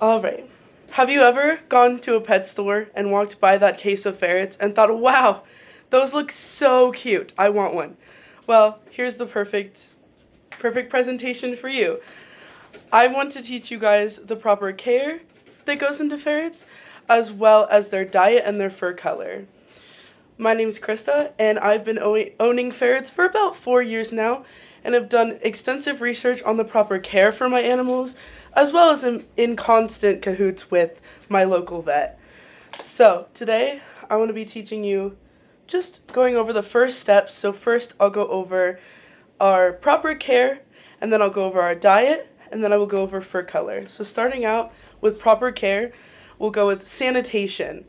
Alright. Have you ever gone to a pet store and walked by that case of ferrets and thought, wow, those look so cute. I want one. Well, here's the perfect presentation for you. I want to teach you guys the proper care that goes into ferrets, as well as their diet and their fur color. My name's Krista, and I've been owning ferrets for about 4 years now, and have done extensive research on the proper care for my animals, as well as in constant cahoots with my local vet. So, today, I want to be teaching you just going over the first steps. So first, I'll go over our proper care, and then I'll go over our diet, and then I will go over fur color. So starting out with proper care, we'll go with sanitation.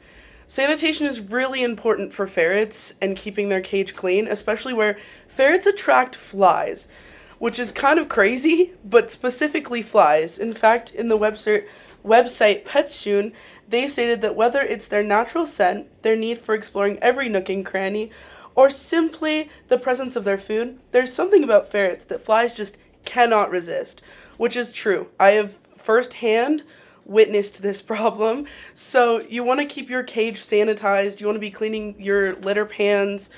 Sanitation is really important for ferrets and keeping their cage clean, especially where ferrets attract flies, which is kind of crazy, but specifically flies. In fact, in the website PetShoon, they stated that whether it's their natural scent, their need for exploring every nook and cranny, or simply the presence of their food, there's something about ferrets that flies just cannot resist, which is true. I have firsthand witnessed this problem. So you want to keep your cage sanitized. You want to be cleaning your litter pans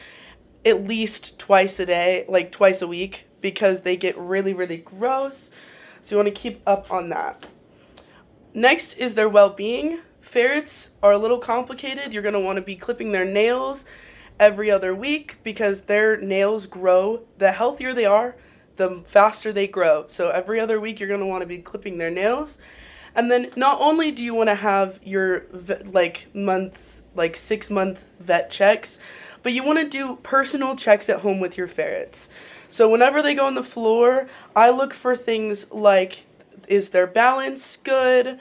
at least twice a day, like twice a week, because they get really, really gross. So you want to keep up on that. Next is their well-being. Ferrets are a little complicated. You're going to want to be clipping their nails every other week because their nails grow. The healthier they are, the faster they grow. So every other week you're going to want to be clipping their nails. And then not only do you want to have your 6-month vet checks, but you want to do personal checks at home with your ferrets. So whenever they go on the floor, I look for things like, is their balance good?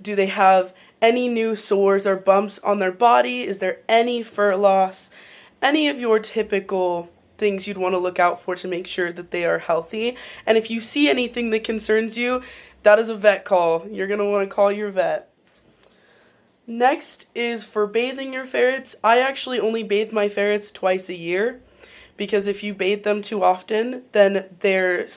Do they have any new sores or bumps on their body? Is there any fur loss? Any of your typical things you'd want to look out for to make sure that they are healthy. And if you see anything that concerns you, that is a vet call. You're going to want to call your vet. Next is for bathing your ferrets. I actually only bathe my ferrets twice a year because if you bathe them too often, then their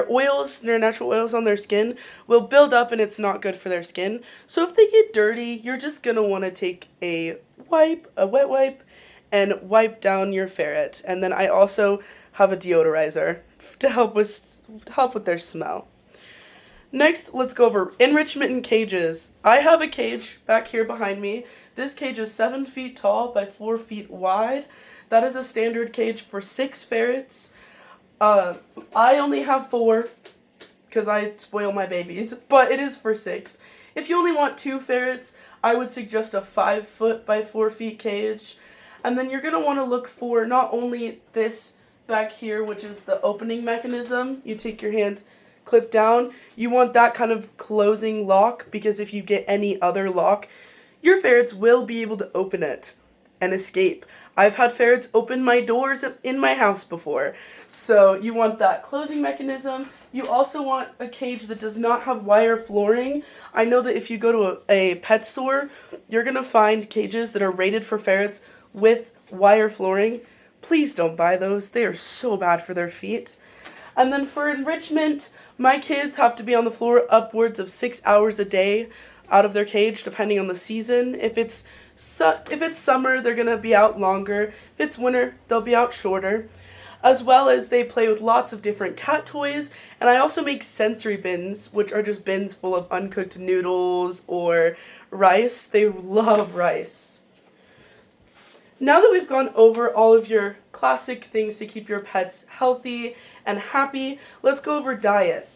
oils, their natural oils on their skin will build up and it's not good for their skin. So if they get dirty, you're just going to want to take a wet wipe, and wipe down your ferret. And then I also have a deodorizer to help with their smell. Next, let's go over enrichment in cages. I have a cage back here behind me. This cage is 7 feet tall by 4 feet wide. That is a standard cage for 6 ferrets. I only have 4 because I spoil my babies, but it is for 6. If you only want 2 ferrets, I would suggest a 5 foot by 4 feet cage. And then you're going to want to look for not only this back here, which is the opening mechanism. You take your hands, clip down. You want that kind of closing lock because if you get any other lock, your ferrets will be able to open it and escape. I've had ferrets open my doors in my house before. So you want that closing mechanism. You also want a cage that does not have wire flooring. I know that if you go to a pet store, you're going to find cages that are rated for ferrets with wire flooring. Please don't buy those. They are so bad for their feet. And then for enrichment, my kids have to be on the floor upwards of 6 hours a day out of their cage, depending on the season. If it's summer, they're going to be out longer. If it's winter, they'll be out shorter. As well as they play with lots of different cat toys. And I also make sensory bins, which are just bins full of uncooked noodles or rice. They love rice. Now that we've gone over all of your classic things to keep your pets healthy and happy, let's go over diet.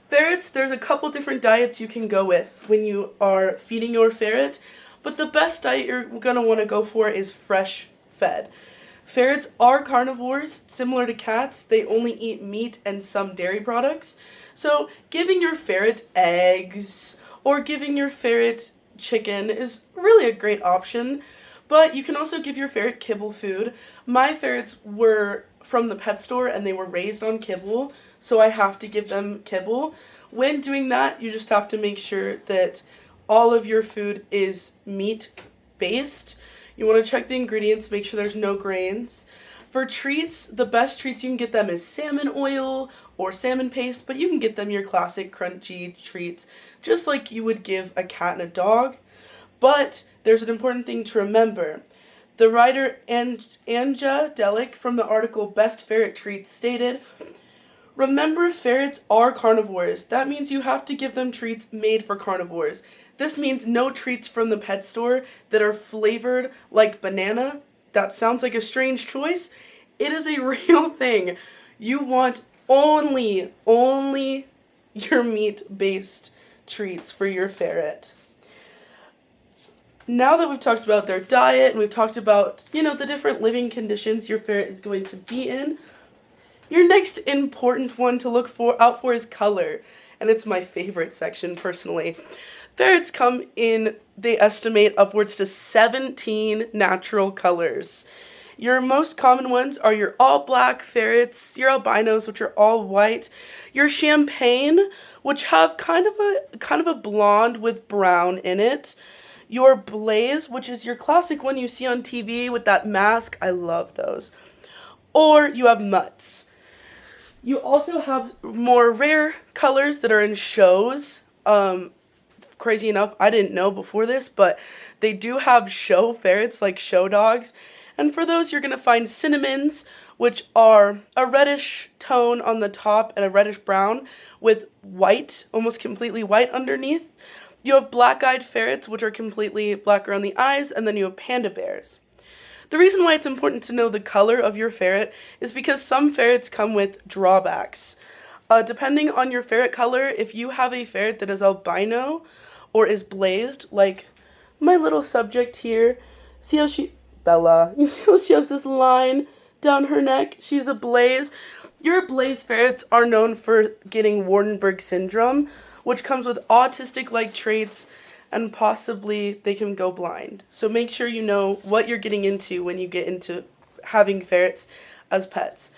Ferrets, there's a couple different diets you can go with when you are feeding your ferret, but the best diet you're going to want to go for is fresh fed. Ferrets are carnivores, similar to cats. They only eat meat and some dairy products. So giving your ferret eggs or giving your ferret chicken is really a great option. But you can also give your ferret kibble food. My ferrets were from the pet store and they were raised on kibble, so I have to give them kibble. When doing that, you just have to make sure that all of your food is meat-based. You want to check the ingredients, make sure there's no grains. For treats, the best treats you can get them is salmon oil or salmon paste, but you can get them your classic crunchy treats, just like you would give a cat and a dog. But there's an important thing to remember. The writer Anja Delic from the article Best Ferret Treats stated, remember, ferrets are carnivores. That means you have to give them treats made for carnivores. This means no treats from the pet store that are flavored like banana. That sounds like a strange choice. It is a real thing. You want only your meat-based treats for your ferret. Now that we've talked about their diet and we've talked about, the different living conditions your ferret is going to be in, your next important one to look out for is color. And it's my favorite section personally. Ferrets come in, they estimate, upwards to 17 natural colors. Your most common ones are your all black ferrets, your albinos, which are all white, your champagne, which have kind of a blonde with brown in it, your blaze, which is your classic one you see on TV with that mask. I love those. Or you have mutts. You also have more rare colors that are in shows. Crazy enough, I didn't know before this, but they do have show ferrets, like show dogs. And for those, you're going to find cinnamons, which are a reddish tone on the top and a reddish brown with white, almost completely white underneath. You have black-eyed ferrets, which are completely black around the eyes, and then you have panda bears. The reason why it's important to know the color of your ferret is because some ferrets come with drawbacks. Depending on your ferret color, if you have a ferret that is albino or is blazed, like my little subject here, see how Bella, you see how she has this line down her neck? She's a blaze. Your blaze ferrets are known for getting Waardenburg syndrome, which comes with autistic-like traits, and possibly they can go blind. So make sure you know what you're getting into when you get into having ferrets as pets.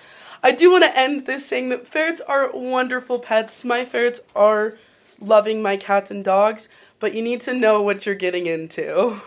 I do want to end this saying that ferrets are wonderful pets. My ferrets are loving my cats and dogs, but you need to know what you're getting into.